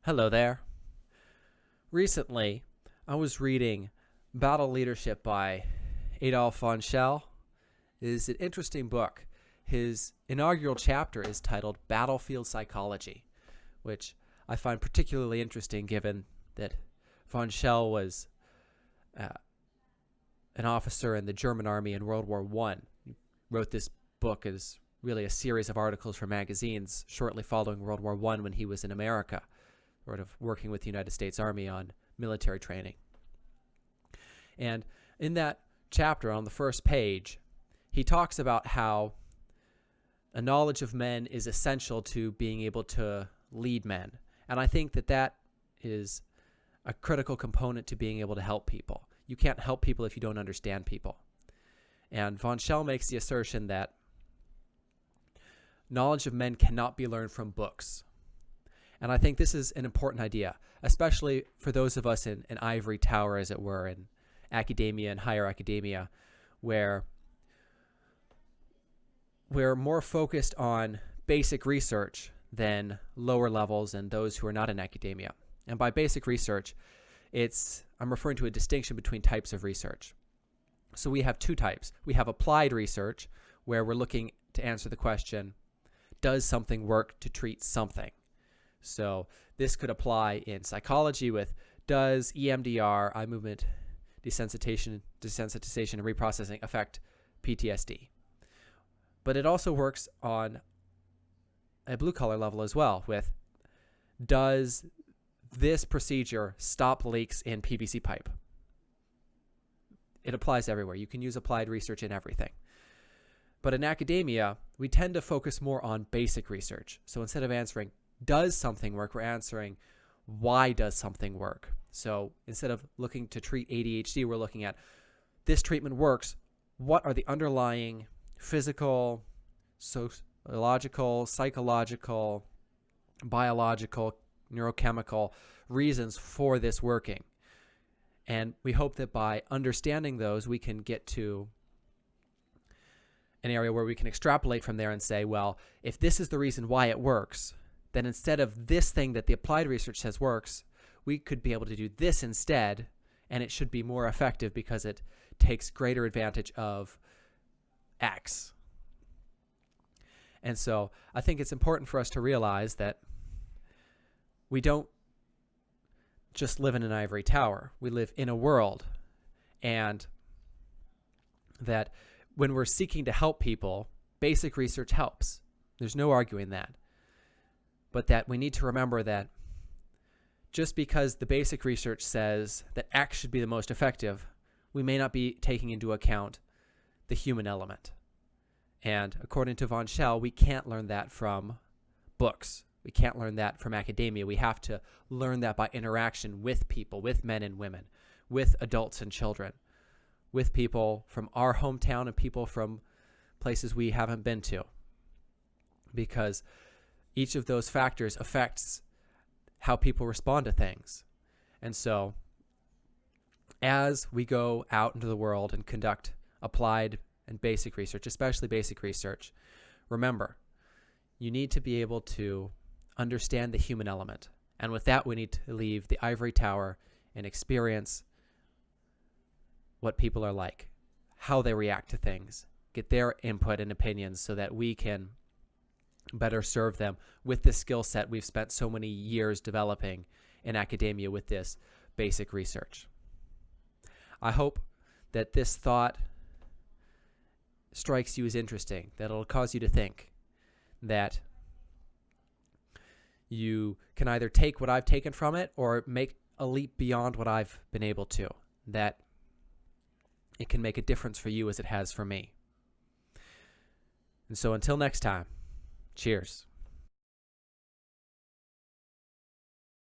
Hello there. Recently, I was reading Battle Leadership by Adolf Von Schell. It is an interesting book. His inaugural chapter is titled Battlefield Psychology, which I find particularly interesting given that Von Schell was an officer in the German army in World War I. He wrote this book as really a series of articles for magazines shortly following World War I when he was in America, sort of working with the United States Army on military training. And in that chapter, on the first page, he talks about how a knowledge of men is essential to being able to lead men. And I think that that is a critical component to being able to help people. You can't help people if you don't understand people. And Von Schell makes the assertion that knowledge of men cannot be learned from books. And I think this is an important idea, especially for those of us in an ivory tower, as it were, in academia and higher academia, where we're more focused on basic research than lower levels and those who are not in academia. And by basic research, I'm referring to a distinction between types of research. So we have two types. We have applied research, where we're looking to answer the question, does something work to treat something? So this could apply in psychology with, does EMDR, eye movement desensitization and reprocessing, affect PTSD? But it also works on a blue-collar level as well with, does this procedure stop leaks in PVC pipe? It applies everywhere. You can use applied research in everything. But in academia, we tend to focus more on basic research. So instead of answering, does something work, we're answering, why does something work? So instead of looking to treat ADHD, we're looking at, this treatment works. What are the underlying physical, sociological, psychological, biological, neurochemical reasons for this working? And we hope that by understanding those, we can get to an area where we can extrapolate from there and say, well, if this is the reason why it works, then instead of this thing that the applied research says works, we could be able to do this instead, and it should be more effective because it takes greater advantage of X. And so I think it's important for us to realize that we don't just live in an ivory tower. We live in a world, and that when we're seeking to help people, basic research helps. There's no arguing that. But that we need to remember that just because the basic research says that X should be the most effective, we may not be taking into account the human element. And according to Von Schell, we can't learn that from books. We can't learn that from academia. We have to learn that by interaction with people, with men and women, with adults and children, with people from our hometown and people from places we haven't been to. Because each of those factors affects how people respond to things. And so as we go out into the world and conduct applied and basic research, especially basic research, remember, you need to be able to understand the human element. And with that, we need to leave the ivory tower and experience what people are like, how they react to things, get their input and opinions so that we can better serve them with the skill set we've spent so many years developing in academia with this basic research. I hope that this thought strikes you as interesting, that it'll cause you to think, that you can either take what I've taken from it or make a leap beyond what I've been able to, that it can make a difference for you as it has for me. And so until next time, cheers.